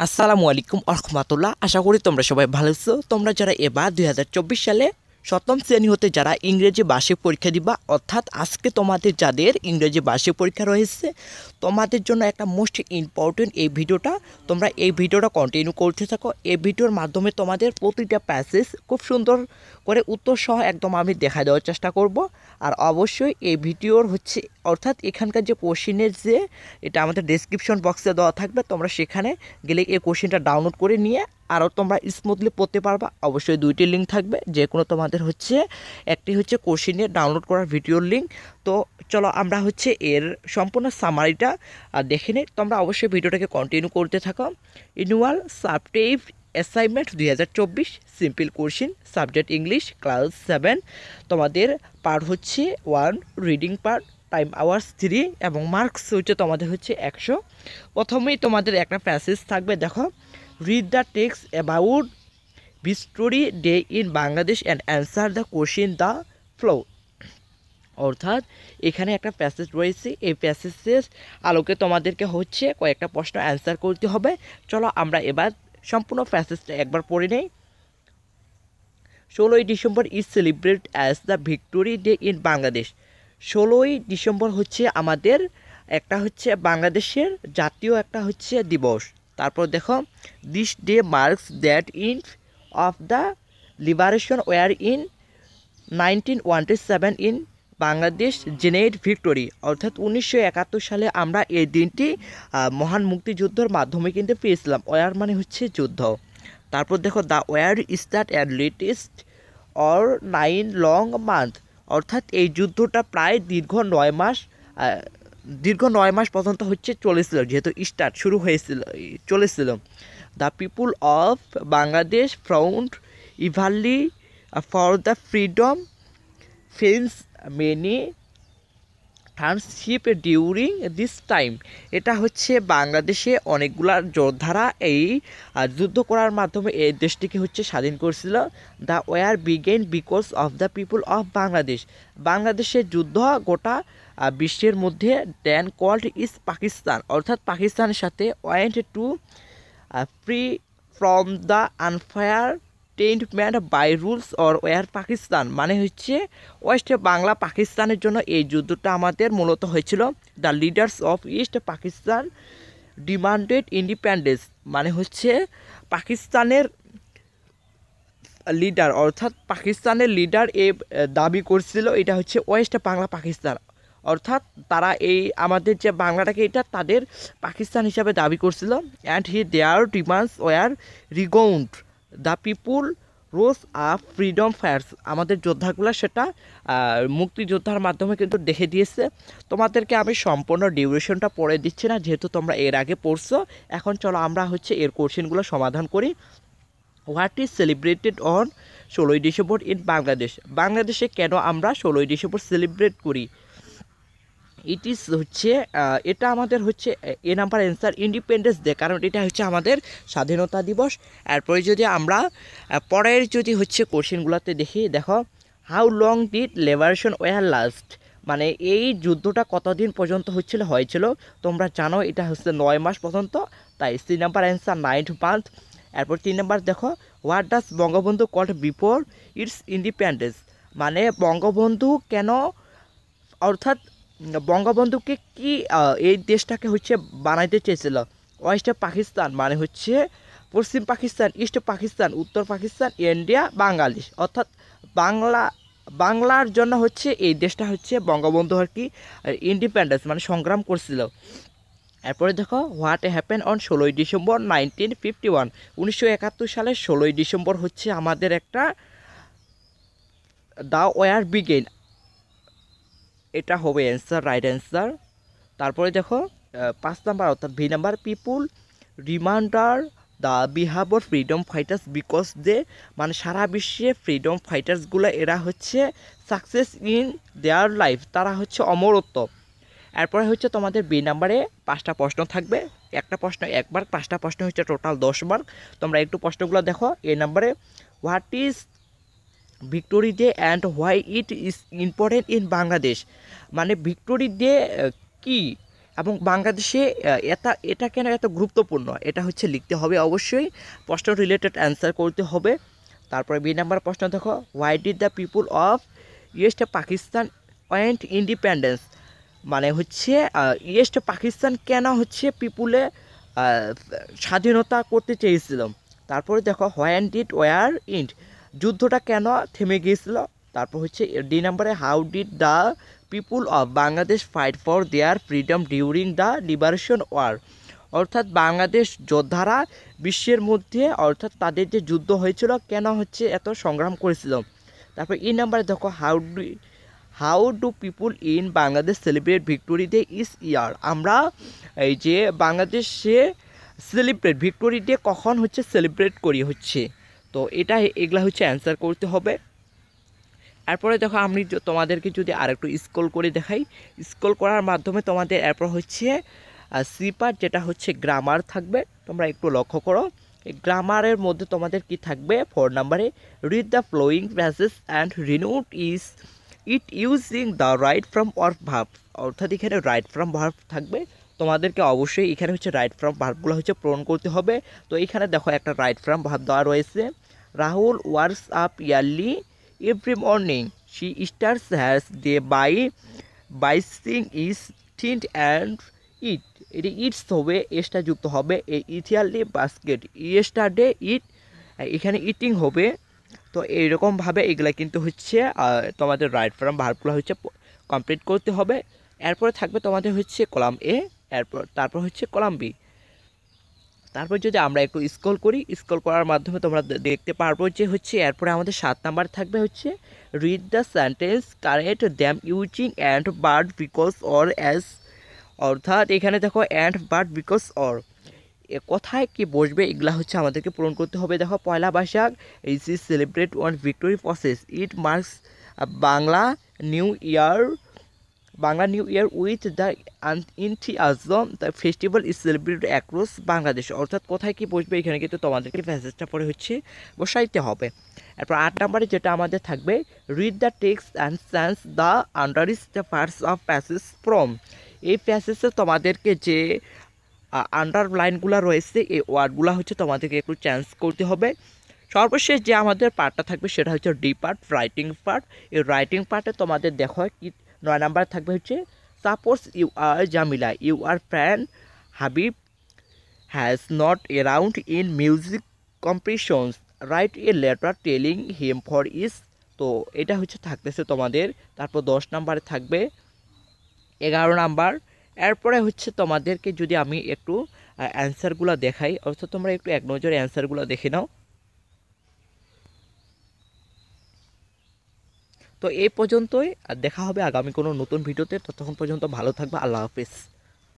আসসালামু আলাইকুম রহমতুল্লাহ। আশা করি তোমরা সবাই ভালো আছো। তোমরা যারা এবার 2024 সালে সপ্তম শ্রেণী হতে যারা ইংরেজি বার্ষিক পরীক্ষা দিবা, অর্থাৎ আজকে তোমাদের যাদের ইংরেজি বার্ষিক পরীক্ষা রয়েছে তোমাদের জন্য একটা মোস্ট ইম্পর্টেন্ট এই ভিডিওটা। তোমরা এই ভিডিওটা কন্টিনিউ করতে থাকো। এই ভিডিওর মাধ্যমে তোমাদের প্রতিটা প্যাসেজ খুব সুন্দর করে উত্তর সহ একদম আমি দেখা দেওয়ার চেষ্টা করব। আর অবশ্যই এই ভিডিওর অর্থাৎ এখানকার যে কোশ্চেনের যে এটা আমাদের ডেসক্রিপশন বক্সে দেওয়া থাকবে, তোমরা সেখানে গেলে এই কোশ্চেনটা ডাউনলোড করে নিয়ে আরও তোমরা স্মুথলি পড়তে পারবা। অবশ্যই দুইটি লিঙ্ক থাকবে, যে কোনো তোমাদের একটি কোশ্চেনের ডাউনলোড করার ভিডিওর লিঙ্ক। তো চলো আমরা এর সম্পূর্ণ সামারিটা দেখে নিই। তোমরা অবশ্যই ভিডিওটাকে কন্টিনিউ করতে থাকো। Annual summative assignment 2024 simple question, subject English, class 7। তোমাদের part 1, reading part, time hours 3 এবং মার্কস তোমাদের 100। প্রথমেই তোমাদের একটা প্যাসেজ থাকবে, দেখো, read the text about victory day in Bangladesh and answer the question the flow. অর্থাৎ এখানে একটা প্যাসেজ রয়েছে, এই প্যাসেজের আলোকে তোমাদেরকে কয়েকটা প্রশ্ন অ্যান্সার করতে হবে। চলো আমরা এবার সম্পূর্ণ প্যাসেজটা একবার পড়ে নেই। 16ই December is celebrate as the victory day in Bangladesh. 16ই ডিসেম্বর আমাদের একটা বাংলাদেশের জাতীয় একটা দিবস। তারপর দেখো, this day marks that end of the liberation war in 1917 in Bangladesh জেনেট ভিক্টোরি। অর্থাৎ 1971 সালে আমরা এই দিনটি মহান মুক্তিযুদ্ধের মাধ্যমে কিন্তু পেয়েছিলাম। ওয়ার মানে যুদ্ধ। তারপর দেখো, the war start at latest or 9 long month. অর্থাৎ এই যুদ্ধটা প্রায় দীর্ঘ 9 মাস পর্যন্ত চলেছিল, যেহেতু স্টার্ট শুরু হয়েছিল চলেছিল। The people of Bangladesh found ইভারলি for the freedom facing many friendship during this time. এটা বাংলাদেশে অনেকগুলা যোদ্ধারা এই যুদ্ধ করার মাধ্যমে এই দেশটিকে স্বাধীন করছিল। The war began because of the people of Bangladesh. বাংলাদেশের যুদ্ধ গোটা বিশ্বের মধ্যে দেন কল্ড ইজ পাকিস্তান। অর্থাৎ পাকিস্তানের সাথে went to free from the unfair treatment by rules or war Pakistan. মানে ওয়েস্ট বাংলা পাকিস্তানের জন্য এই যুদ্ধটা আমাদের মূলত হয়েছিল। The leaders of east Pakistan demanded independence. মানে পাকিস্তানের লিডার, অর্থাৎ পাকিস্তানের লিডার দাবি করছিল এটা ওয়েস্ট বাংলা পাকিস্তান। অর্থাৎ তারা এই আমাদের যে বাংলাটাকে এটা তাদের পাকিস্তান হিসাবে দাবি করছিল। অ্যান্ড দেয়ার ডিমান্ডস ওয়ার রিগাউন্ড the people rose up freedom fighters. আমাদের যোদ্ধাগুলো সেটা মুক্তিযোদ্ধার মাধ্যমে কিন্তু দেখে দিয়েছে। তোমাদেরকে আমি সম্পূর্ণ ডিউরেশনটা পড়ে দিচ্ছি না, যেহেতু তোমরা এর আগে পড়ছো। এখন চলো আমরা এর কোশ্চেনগুলো সমাধান করি। হোয়াট ইজ সেলিব্রেটেড অন 16ই ডিসেম্বর ইন বাংলাদেশ। বাংলাদেশে কেন আমরা 16ই ডিসেম্বর সেলিব্রেট করি? ইট ইজ এটা আমাদের এ নাম্বার অ্যান্সার ইন্ডিপেন্ডেন্স ডে, কারণ এটা আমাদের স্বাধীনতা দিবস। এরপরে যদি আমরা পরের কোশ্চেনগুলোতে দেখি, দেখো, how long did liberation war last. মানে এই যুদ্ধটা কতদিন পর্যন্ত হয়েছিল? তোমরা জানো এটা 9 মাস পর্যন্ত, তাই 3 নাম্বার অ্যান্সার 9 মান্থ। এরপর 3 নাম্বার দেখো, what does Bangabandhu called before its independence. মানে বঙ্গবন্ধু কেন, অর্থাৎ বঙ্গবন্ধুকে কি এই দেশটাকে বানাইতে চেয়েছিল? ওয়েস্ট পাকিস্তান মানে পশ্চিম পাকিস্তান, ইস্ট পাকিস্তান, উত্তর পাকিস্তান, ইন্ডিয়া, বাংলাদেশ। অর্থাৎ বাংলার জন্য এই দেশটা বঙ্গবন্ধু ইন্ডিপেন্ডেন্স মানে সংগ্রাম করছিল। এরপরে দেখো, হোয়াট হ্যাপেন অন 16ই ডিসেম্বর 1951। 1971 সালের 16ই ডিসেম্বর আমাদের একটা দ্য ওয়ার বিগেন। এটা হবে অ্যান্সার, রাইট অ্যান্সার। তারপরে দেখো 5 নাম্বার অর্থাৎ V number, people remember the brave freedom fighters because they. মানে সারা বিশ্বে ফ্রিডম ফাইটার্সগুলো এরা সাকসেস ইন দেয়ার লাইফ, তারা অমরত্ব। এরপরে তোমাদের বি নাম্বারে 5টা প্রশ্ন থাকবে, একটা প্রশ্ন 1 মার্ক, 5টা প্রশ্ন টোটাল 10 মার্ক। তোমরা একটু প্রশ্নগুলো দেখো। এ নাম্বারে, what is victory day and why it is important in Bangladesh. মানে ভিক্টোরি ডে কি এবং বাংলাদেশে এটা কেন এত গুরুত্বপূর্ণ, এটা হচ্ছে লিখতে হবে অবশ্যই, প্রশ্ন রিলেটেড অ্যান্সার করতে হবে। তারপরে বি নাম্বার প্রশ্ন দেখো, why did the people of yeast Pakistan want independence, মানে হচ্ছে ইয়েস্ট পাকিস্তান কেন হচ্ছে পিপুলে স্বাধীনতা করতে চেয়েছিল। তারপরে দেখো, হোয়ান ডিড ওয়ার ইন্ড, যুদ্ধটা কেন থেমে গিয়েছিল। তারপর হচ্ছে ডি নাম্বারে, how did the people of Bangladesh fight for their freedom during the liberation war, অর্থাৎ বাংলাদেশ যোদ্ধারা বিশ্বের মধ্যে অর্থাৎ তাদের যে যুদ্ধ হয়েছিল কেন হচ্ছে এত সংগ্রাম করেছিল। তারপর ই নাম্বারে দেখো, how do people in Bangladesh celebrate victory day this year, আমরা এই যে বাংলাদেশে সেলিব্রেট ভিক্টোরি ডে কখন হচ্ছে সেলিব্রেট করি হচ্ছে। তো এগুলা হচ্ছে অ্যান্সার করতে হবে। এরপরে দেখো, আমি তোমাদেরকে যদি আরেকটু স্ক্রল করে দেখাই, স্ক্রল করার মাধ্যমে তোমাদের এরপর হচ্ছে সি পার্ট যেটা হচ্ছে গ্রামার থাকবে, তোমরা একটু লক্ষ্য করো। এই গ্রামারের মধ্যে তোমাদের কি থাকবে, 4 নাম্বারে, read the following passage and rewrite it using the right form of verb, অর্থাৎ এখানে রাইট ফ্রম ভার্ব থাকবে। তোমাদেরকে অবশ্যই এখানে হচ্ছে রাইট ফ্রম ভার্বগুলো হচ্ছে পূরণ করতে হবে। তো এখানে দেখো একটা রাইট ফ্রম ভার্ব দেওয়া রয়েছে, Rahul works up early every morning, she starts has day by sing is tint and it, এটি ইটস হবে, এসটা যুক্ত হবে, এই ইথিয়ারলি বাস্কেট, ইয়েস্টারডে ইট, এখানে ইটিং হবে। তো এইরকমভাবে এগুলা কিন্তু হচ্ছে তোমাদের রাইট ফ্রম ভার্বগুলো হচ্ছে কমপ্লিট করতে হবে। এরপরে থাকবে তোমাদের হচ্ছে কলাম এ, তারপর হচ্ছে কলাম বি। তারপর যদি আমরা একটু স্ক্রল করি, স্ক্রল করার মাধ্যমে তোমরা দেখতে পারবো যে হচ্ছে এরপরে আমাদের 7 নাম্বার থাকবে হচ্ছে read the sentence correct them using and but because or as, অর্থাৎ এখানে দেখো অ্যান্ড বাট বিকজ অর কোথায় কি বসবে এগুলা হচ্ছে আমাদেরকে পূরণ করতে হবে। দেখো, Poila Boishakh is celebrate one victory process, it marks Bangla new year, with the enthusiasm the festival is celebrated across Bangladesh, অর্থাৎ কোথায় কি বসবে এখানে কিন্তু তোমাদেরকে প্যাসেজটা পরে হচ্ছে বসাইতে হবে। এরপর 8 নম্বরে যেটা আমাদের থাকবে, read the text and sense the underlies the parts of passage from, এই প্যাসেজে তোমাদেরকে যে আন্ডারলাইনগুলো রয়েছে এই ওয়ার্ডগুলো হচ্ছে তোমাদেরকে একটু চেঞ্জ করতে হবে। সর্বশেষ যে আমাদের পার্টটা থাকবে সেটা হচ্ছে ডি পার্ট, রাইটিং পার্ট। এই রাইটিং পার্টে তোমাদের দেখো কি 9 নাম্বার থাকবে হচ্ছে, suppose you are Jamila, you are friend Habib has not around in music competitions, write a letter telling him for is, তো এটা হচ্ছে থাকতেছে তোমাদের। তারপর 10 নাম্বারে থাকবে 11 নাম্বার। এরপরে হচ্ছে তোমাদেরকে যদি আমি একটু অ্যান্সারগুলো দেখাই, অর্থাৎ তোমরা একটু এক নজরে অ্যান্সারগুলো দেখে নাও। তো এই পর্যন্তই, আর দেখা হবে আগামী কোনো নতুন ভিডিওতে। ততক্ষণ পর্যন্ত ভালো থাকবে, আল্লাহ হাফেজ।